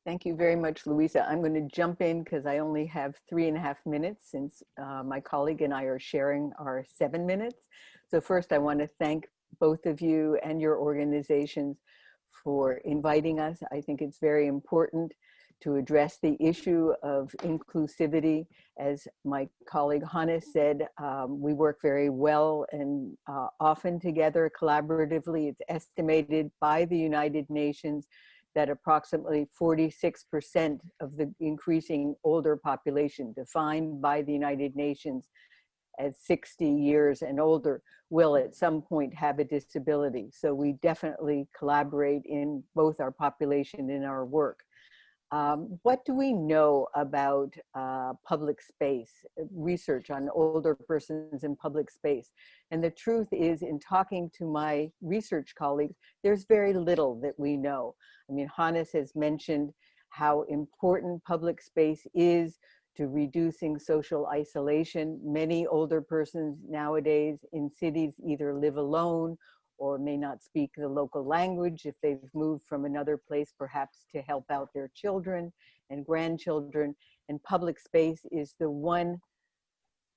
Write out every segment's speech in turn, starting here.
Thank you very much, Louisa. I'm going to jump in because I only have 3.5 minutes since my colleague and I are sharing our 7 minutes. So first, I want to thank both of you and your organizations for inviting us. I think it's very important to address the issue of inclusivity. As my colleague Hannes said, we work very well and often together collaboratively. It's estimated by the United Nations that approximately 46% of the increasing older population, defined by the United Nations as 60 years and older, will at some point have a disability. So we definitely collaborate in both our population and our work. What do we know about public space, research on older persons in public space? And the truth is, in talking to my research colleagues, there's very little that we know. I mean, Hannes has mentioned how important public space is to reducing social isolation. Many older persons nowadays in cities either live alone or may not speak the local language if they've moved from another place, perhaps to help out their children and grandchildren. And public space is the one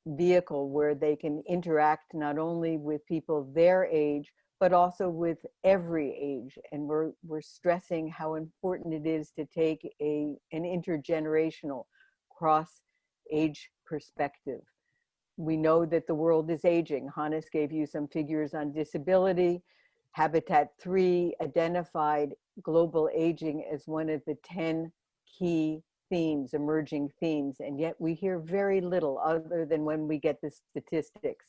vehicle where they can interact not only with people their age, but also with every age. And we're stressing how important it is to take an intergenerational cross-age perspective. We know that the world is aging. Hannes gave you some figures on disability. Habitat 3 identified global aging as one of the 10 key themes, emerging themes, and yet we hear very little other than when we get the statistics.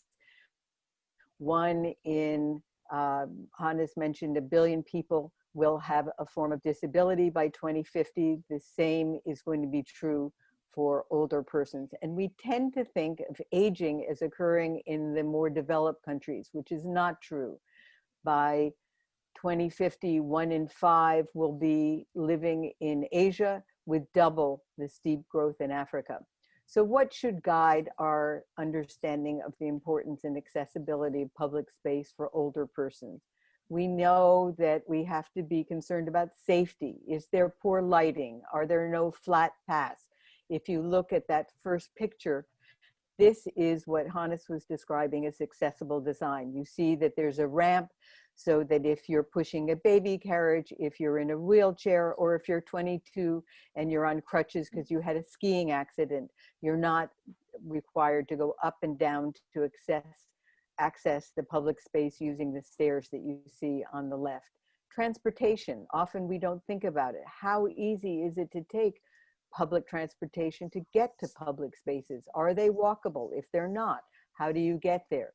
One in, Hannes mentioned 1 billion people will have a form of disability by 2050. The same is going to be true for older persons. And we tend to think of aging as occurring in the more developed countries, which is not true. By 2050, 1 in 5 will be living in Asia, with double the steep growth in Africa. So what should guide our understanding of the importance and accessibility of public space for older persons? We know that we have to be concerned about safety. Is there poor lighting? Are there no flat paths? If you look at that first picture, this is what Hannes was describing as accessible design. You see that there's a ramp so that if you're pushing a baby carriage, if you're in a wheelchair, or if you're 22 and you're on crutches because you had a skiing accident, you're not required to go up and down to access the public space using the stairs that you see on the left. Transportation, often we don't think about it. How easy is it to take public transportation to get to public spaces? Are they walkable? If they're not, how do you get there?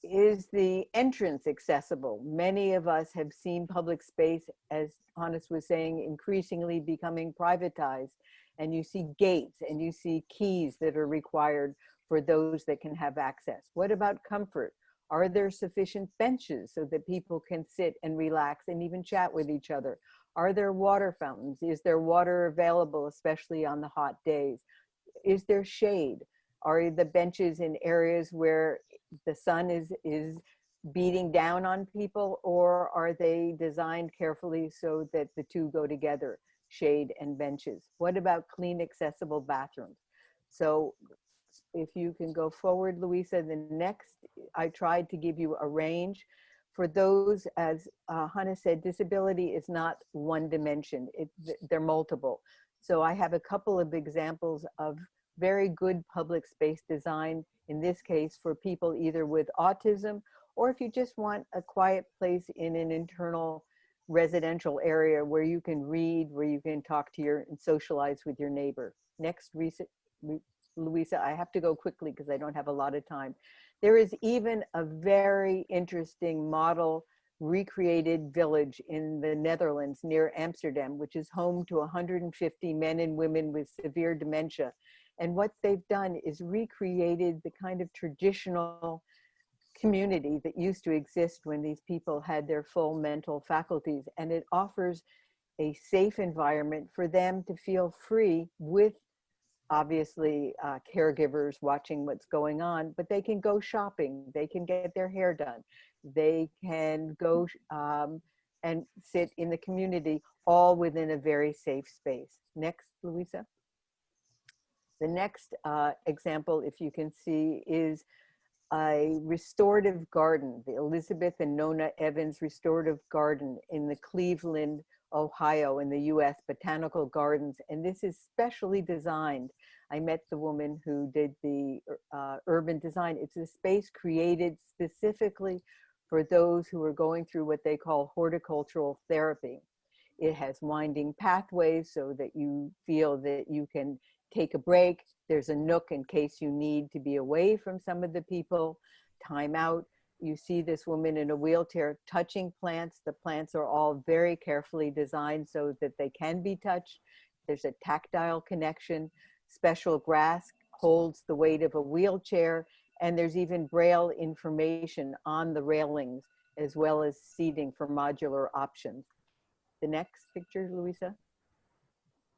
Is the entrance accessible? Many of us have seen public space, as Hannes was saying, increasingly becoming privatized, and you see gates and you see keys that are required for those that can have access. What about comfort? Are there sufficient benches so that people can sit and relax and even chat with each other? Are there water fountains? Is there water available, especially on the hot days? Is there shade? Are the benches in areas where the sun is beating down on people, or are they designed carefully so that the two go together, shade and benches? What about clean, accessible bathrooms? So if you can go forward, Louisa, the next, I tried to give you a range. For those, as Hannes said, disability is not one dimension, they're multiple. So I have a couple of examples of very good public space design, in this case for people either with autism, or if you just want a quiet place in an internal residential area where you can read, where you can talk to and socialize with your neighbor. Next, Louisa, I have to go quickly because I don't have a lot of time. There is even a very interesting model recreated village in the Netherlands near Amsterdam, which is home to 150 men and women with severe dementia. And what they've done is recreated the kind of traditional community that used to exist when these people had their full mental faculties. And it offers a safe environment for them to feel free with, obviously, caregivers watching what's going on, but they can go shopping, they can get their hair done, they can go and sit in the community, all within a very safe space. Next, Louisa. The next example, if you can see, is a restorative garden, the Elizabeth and Nona Evans Restorative Garden in the Cleveland, Ohio, in the US Botanical Gardens. And this is specially designed. I met the woman who did the urban design. It's a space created specifically for those who are going through what they call horticultural therapy. It has winding pathways so that you feel that you can take a break. There's a nook in case you need to be away from some of the people. Time out. You see this woman in a wheelchair touching plants. The plants are all very carefully designed so that they can be touched. There's a tactile connection. Special grass holds the weight of a wheelchair. And there's even Braille information on the railings, as well as seating for modular options. The next picture, Louisa.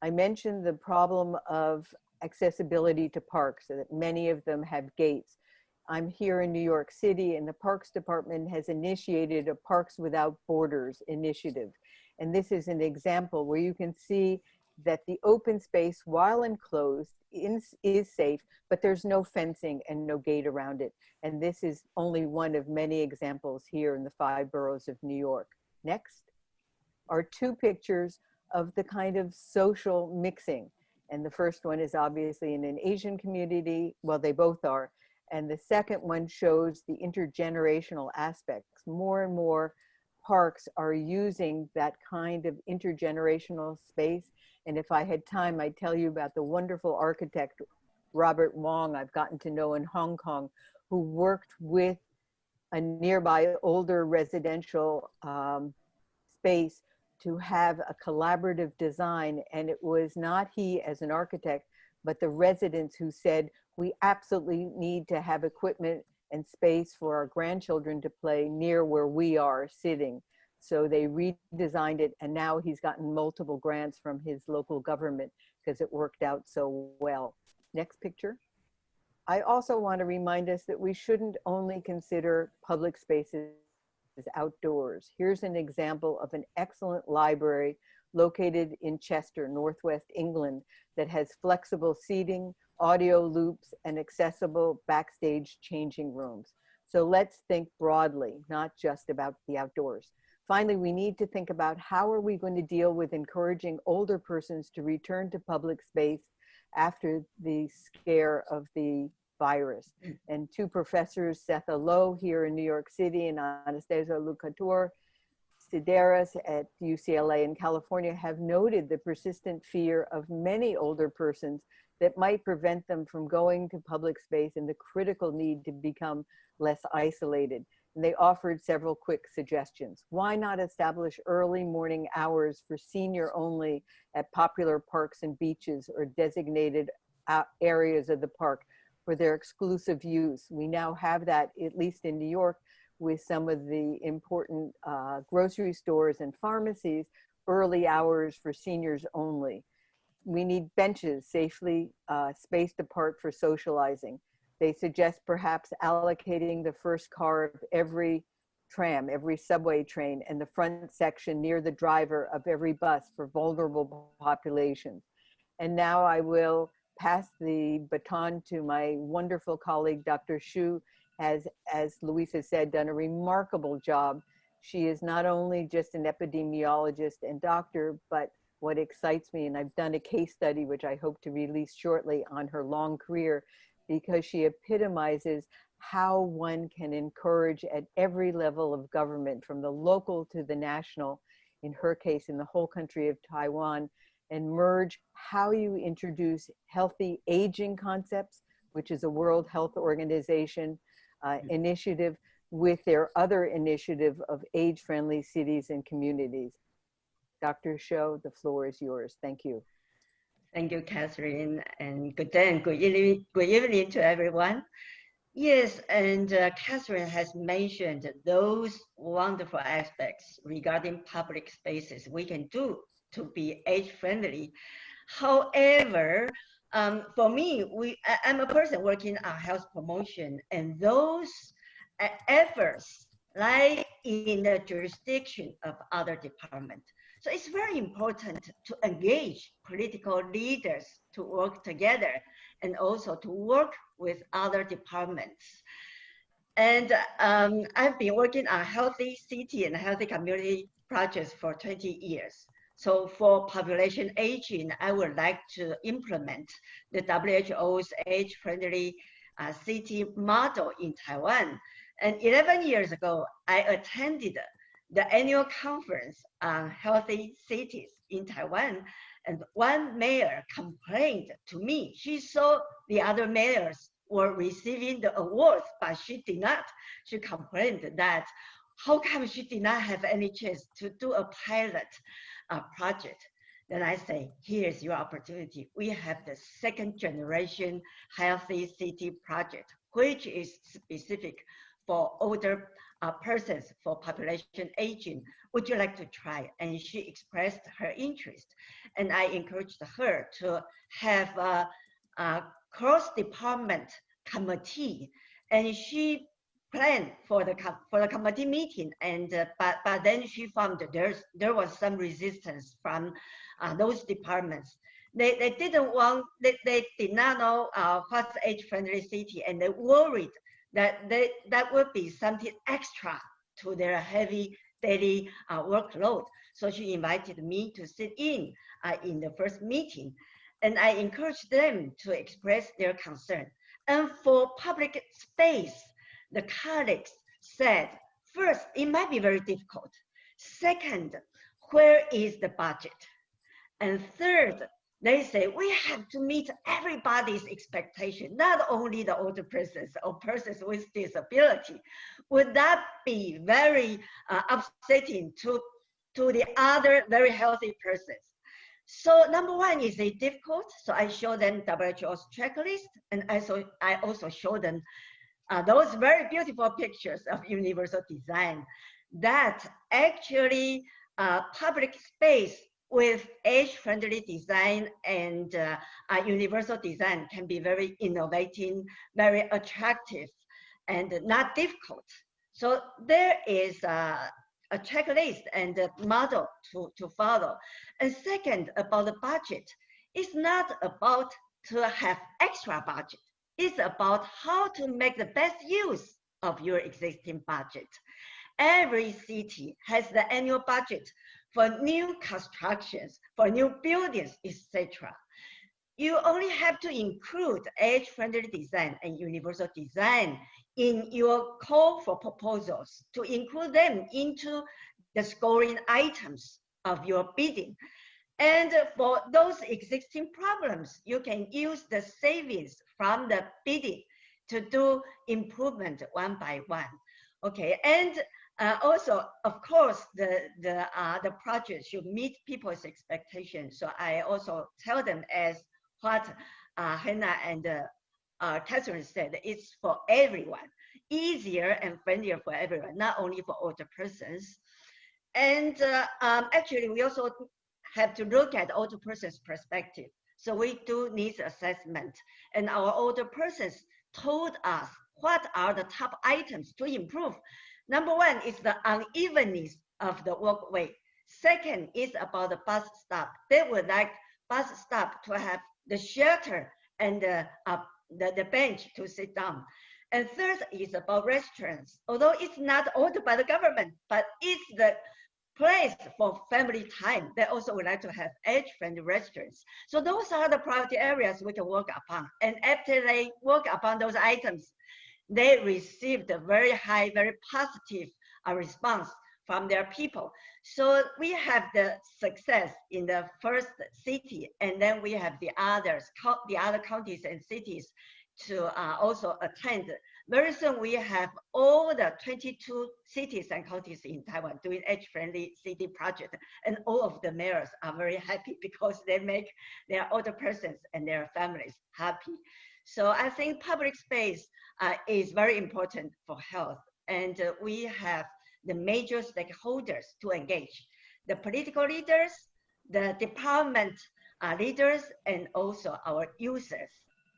I mentioned the problem of accessibility to parks, so that many of them have gates. I'm here in New York City, and the Parks Department has initiated a Parks Without Borders initiative. And this is an example where you can see that the open space, while enclosed, is safe, but there's no fencing and no gate around it. And this is only one of many examples here in the 5 boroughs of New York. Next are 2 pictures of the kind of social mixing. And the first one is obviously in an Asian community. Well, they both are. And the second one shows the intergenerational aspects. More and more parks are using that kind of intergenerational space. And if I had time, I'd tell you about the wonderful architect, Robert Wong, I've gotten to know in Hong Kong, who worked with a nearby older residential space to have a collaborative design. And it was not he as an architect, but the residents who said, we absolutely need to have equipment and space for our grandchildren to play near where we are sitting. So they redesigned it, and now he's gotten multiple grants from his local government because it worked out so well. Next picture. I also want to remind us that we shouldn't only consider public spaces outdoors. Here's an example of an excellent library located in Chester, Northwest England, that has flexible seating, audio loops, and accessible backstage changing rooms. So let's think broadly, not just about the outdoors. Finally, we need to think about how are we going to deal with encouraging older persons to return to public space after the scare of the virus. And 2 professors, Setha Lowe here in New York City and Anastasia Lucator Sideras at UCLA in California, have noted the persistent fear of many older persons that might prevent them from going to public space and the critical need to become less isolated. And they offered several quick suggestions. Why not establish early morning hours for senior only at popular parks and beaches or designated areas of the park for their exclusive use? We now have that, at least in New York, with some of the important grocery stores and pharmacies, early hours for seniors only. We need benches safely spaced apart for socializing. They suggest perhaps allocating the first car of every tram, every subway train, and the front section near the driver of every bus for vulnerable populations. And now I will pass the baton to my wonderful colleague, Dr. Chiou, has, as Louisa said, done a remarkable job. She is not only just an epidemiologist and doctor, but what excites me, and I've done a case study, which I hope to release shortly, on her long career, because she epitomizes how one can encourage at every level of government, from the local to the national, in her case, in the whole country of Taiwan, and merge how you introduce healthy aging concepts, which is a World Health Organization initiative, with their other initiative of age-friendly cities and communities. Dr. Chiou, the floor is yours. Thank you. Thank you, Katherine, and good day and good evening to everyone. Yes, and Katherine has mentioned those wonderful aspects regarding public spaces we can do to be age-friendly. However, for me, I'm a person working on health promotion, and those efforts, like in the jurisdiction of other departments. So it's very important to engage political leaders to work together and also to work with other departments. And I've been working on healthy city and healthy community projects for 20 years. So for population aging, I would like to implement the WHO's age-friendly city model in Taiwan. And 11 years ago, I attended the annual conference on healthy cities in Taiwan. And one mayor complained to me. She saw the other mayors were receiving the awards, but she did not. She complained that how come she did not have any chance to do a pilot project? Then I say, here's your opportunity. We have the second generation healthy city project, which is specific for older persons, for population aging. Would you like to try? And she expressed her interest. And I encouraged her to have a cross-department committee. And she planned for the committee meeting, and but then she found that there was some resistance from those departments. They didn't want, they did not know what's age-friendly city, and they worried that that would be something extra to their heavy daily workload. So she invited me to sit in the first meeting, and I encouraged them to express their concern. And for public space, the colleagues said, first, it might be very difficult. Second, where is the budget? And third, they say we have to meet everybody's expectation, not only the older persons or persons with disability. Would that be very upsetting to the other very healthy persons? So number one, is it difficult? So I show them WHO's checklist, and I also show them those very beautiful pictures of universal design that actually public space with age-friendly design and universal design can be very innovative, very attractive, and not difficult. So there is a checklist and a model to follow. And second, about the budget, it's not about to have extra budget. It's about how to make the best use of your existing budget. Every city has the annual budget for new constructions, for new buildings, etc. You only have to include age-friendly design and universal design in your call for proposals, to include them into the scoring items of your bidding. And for those existing problems, you can use the savings from the bidding to do improvement one by one. Okay, and also, of course, the project should meet people's expectations. So I also tell them, as what Hannah and Katherine said, it's for everyone, easier and friendlier for everyone, not only for older persons. And actually, we also have to look at older person's perspective. So we do needs assessment, and our older persons told us what are the top items to improve. Number one is the unevenness of the walkway. Second is about the bus stop. They would like bus stop to have the shelter and the bench to sit down. And third is about restaurants. Although it's not owned by the government, but it's the place for family time. They also would like to have age-friendly restaurants. So those are the priority areas we can work upon. And after they work upon those items, they received a very high, very positive response from their people. So we have the success in the first city, and then we have the others, the other counties and cities to also attend. Very soon we have all the 22 cities and counties in Taiwan doing age-friendly city project, and all of the mayors are very happy because they make their older persons and their families happy. So I think public space is very important for health, and we have the major stakeholders to engage: the political leaders, the department leaders, and also our users.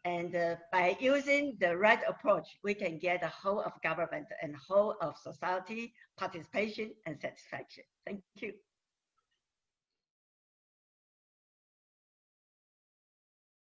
And by using the right approach, we can get the whole of government and whole of society participation and satisfaction. Thank you.